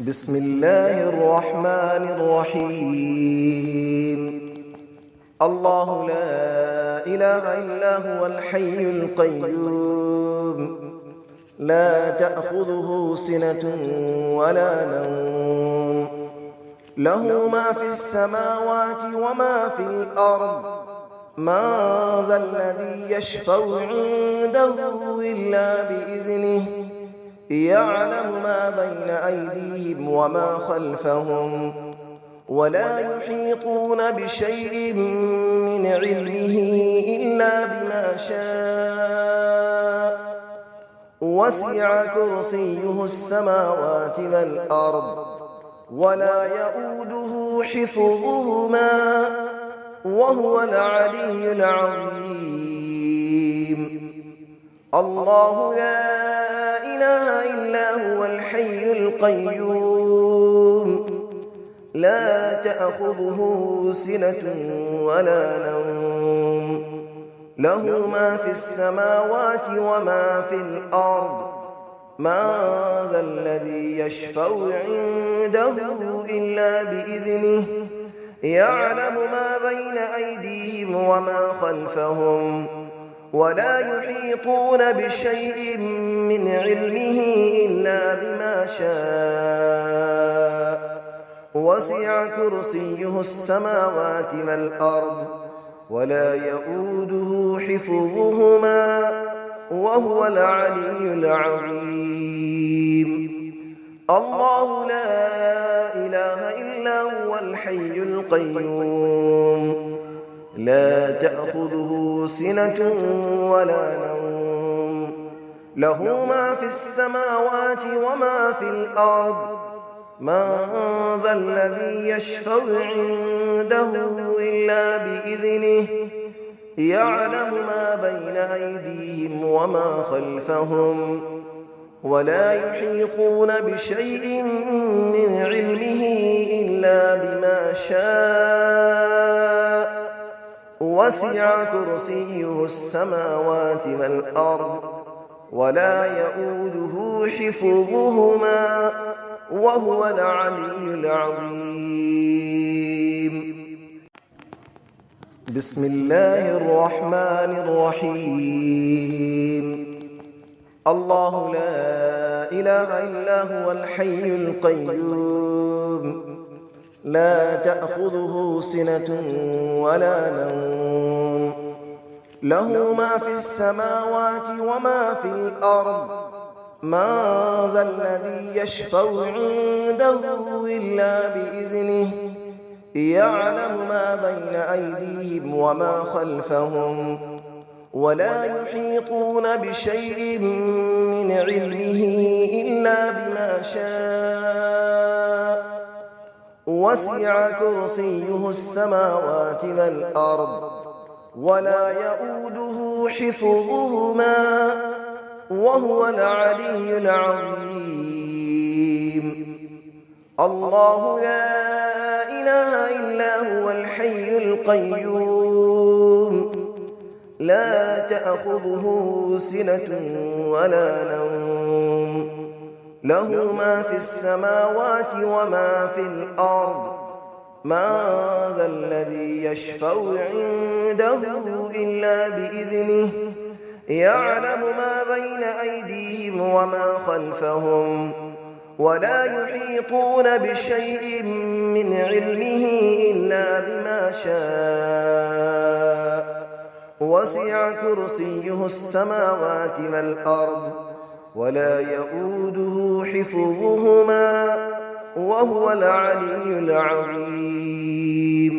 بسم الله الرحمن الرحيم. الله لا إله إلا هو الحي القيوم، لا تأخذه سنة ولا نوم، له ما في السماوات وما في الأرض. من ذا الذي يشفع عنده إلا بإذنه، يعلم ما بين أيديهم وما خلفهم، ولا يحيطون بشيء من علمه إلا بما شاء. وسع كرسيه السماوات والأرض، ولا يؤوده حفظهما، وهو العلي العظيم. الله لا إله إلا هو الحي القيوم، لا تأخذه سنة ولا نوم، له ما في السماوات وما في الأرض. من ذا الذي يشفع عنده إلا بإذنه، يعلم ما بين أيديهم وما خلفهم، ولا يحيطون بشيء من علمه إلا بما شاء. وسع كرسيه السماوات والأرض، ولا يؤوده حفظهما، وهو العلي العظيم. الله لا إله إلا هو الحي القيوم، لا تأخذه سنة ولا نوم، له ما في السماوات وما في الأرض. من ذا الذي يشفع عنده إلا بإذنه، يعلم ما بين أيديهم وما خلفهم، ولا يحيطون بشيء من علمه إلا بما شاء. وسع كرسيه السماوات والأرض، ولا يؤوده حفظهما، وهو العلي العظيم. بسم الله الرحمن الرحيم. الله لا إله إلا هو الحي القيوم، لا تأخذه سنة ولا نوم، له ما في السماوات وما في الأرض. من ذا الذي يشفع عنده إلا بإذنه، يعلم ما بين أيديهم وما خلفهم، ولا يحيطون بشيء من علمه إلا بما شاء. وسع كرسيه السماوات والأرض، ولا يؤوده حفظهما، وهو العلي العظيم. الله لا إله إلا هو الحي القيوم، لا تأخذه سنة ولا نوم، له ما في السماوات وما في الأرض. من ذا الذي يشفع عنده إلا بإذنه، يعلم ما بين أيديهم وما خلفهم، ولا يحيطون بشيء من علمه إلا بما شاء. وسع كرسيه السماوات والأرض، ولا يؤوده حفظهما، وهو العلي العظيم.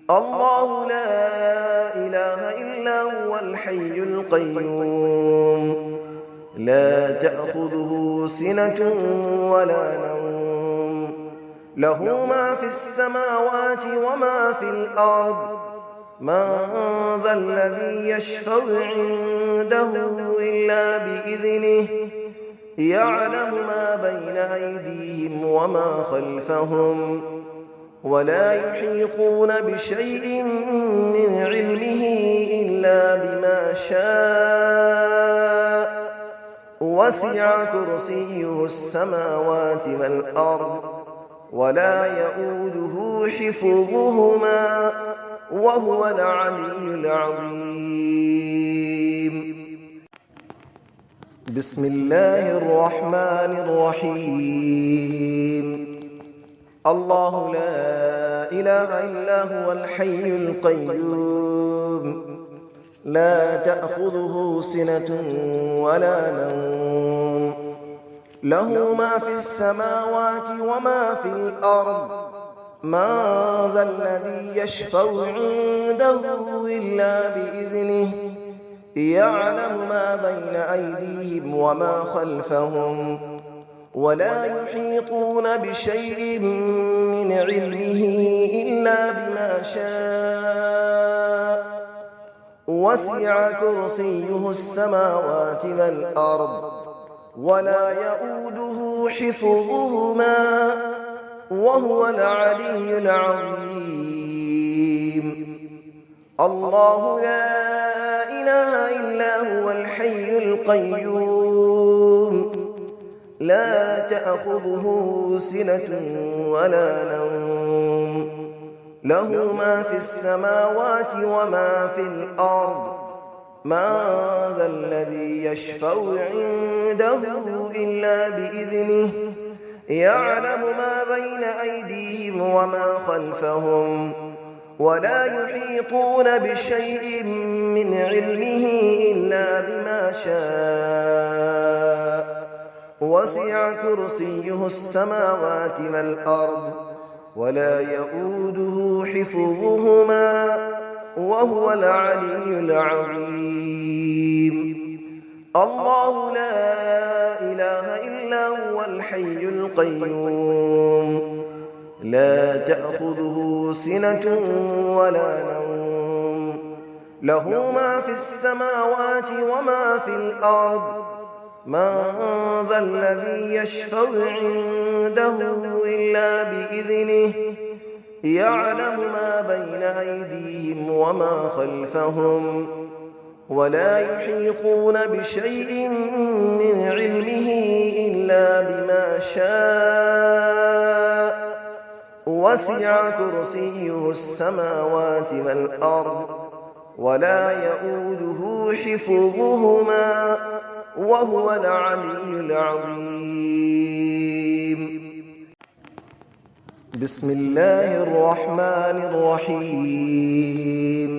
الله لا إله إلا هو الحي القيوم، لا تأخذه سنة ولا نوم، له ما في السماوات وما في الأرض. من ذا الذي يشفع عنده إلا بإذنه، يعلم ما بين أيديهم وما خلفهم، ولا يحيطون بشيء من علمه إلا بما شاء. وسع كرسيه السماوات والأرض ولا يؤوده حفظهما وهو العلي العظيم. بسم الله الرحمن الرحيم. الله لا إله إلا هو الحي القيوم لا تأخذه سنة ولا نوم له ما في السماوات وما في الأرض من ذا الذي يشفع عنده إلا بإذنه يعلم ما بين أيديهم وما خلفهم ولا يحيطون بشيء من علمه إلا بما شاء وسع كرسيه السماوات والأرض ولا يؤوده حفظهما وهو العلي العظيم. الله لا إله إلا هو الحي القيوم لا تأخذه سنة ولا نوم له ما في السماوات وما في الأرض من ذا الذي يشفع عنده إلا بإذنه يعلم ما بين أيديهم وما خلفهم ولا يحيطون بشيء من علمه إلا بما شاء وسع كرسيه السماوات والأرض ولا يؤوده حفظهما وهو العلي العظيم. الله لا إله إلا هو الحي القيوم لا تأخذه سنة ولا نوم له ما في السماوات وما في الأرض من ذا الذي يشفع عنده إلا بإذنه يعلم ما بين أيديهم وما خلفهم ولا يحيطون بشيء من علمه إلا بما شاء وسع كرسيه السماوات والأرض ولا يؤوده حفظهما وهو العلي العظيم. بسم الله الرحمن الرحيم.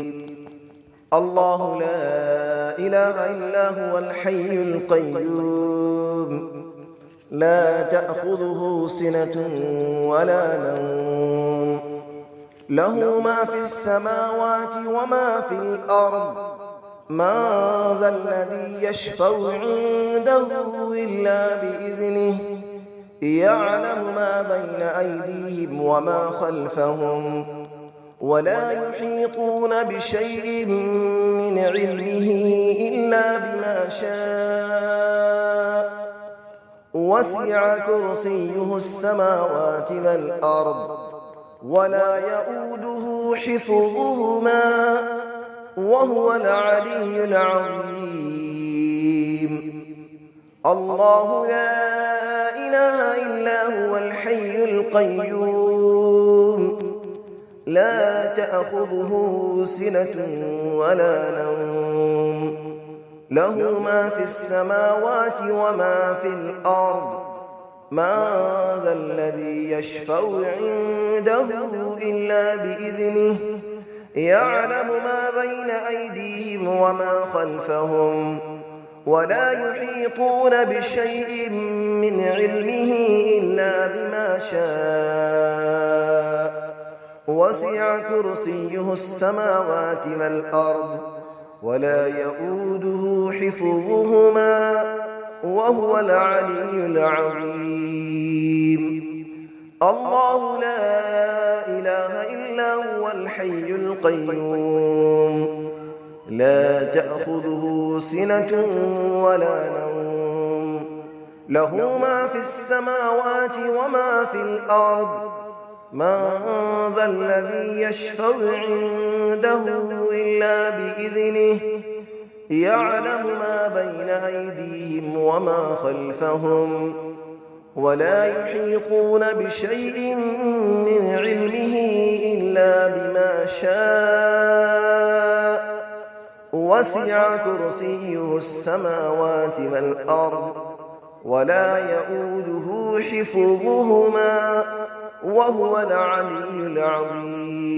الله لا إله إلا هو الحي القيوم لا تأخذه سنة ولا نوم له ما في السماوات وما في الأرض من ذا الذي يشفع عنده إلا بإذنه يعلم ما بين أيديهم وما خلفهم ولا يحيطون بشيء من علمه إلا بما شاء وسع كرسيه السماوات والأرض ولا يؤوده حفظهما وهو العلي العظيم. الله لا إله إلا هو الحي القيوم لا تأخذه سنة ولا نوم له ما في السماوات وما في الأرض من ذا الذي يشفع عنده إلا بإذنه يعلم ما بين أيديهم وما خلفهم ولا يحيطون بشيء من علمه إلا بما شاء وسع كرسيه السماوات والأرض ولا يؤوده حفظهما وهو العلي العظيم. الله لا إله إلا هو الحي القيوم لا تأخذه سنة ولا نوم له ما في السماوات وما في الأرض من ذا الذي يشفع عنده إلا بإذنه يعلم ما بين أيديهم وما خلفهم ولا يحيطون بشيء من علمه إلا بما شاء وسع كرسيه السماوات والأرض ولا يئوده حفظهما وهو العلي العظيم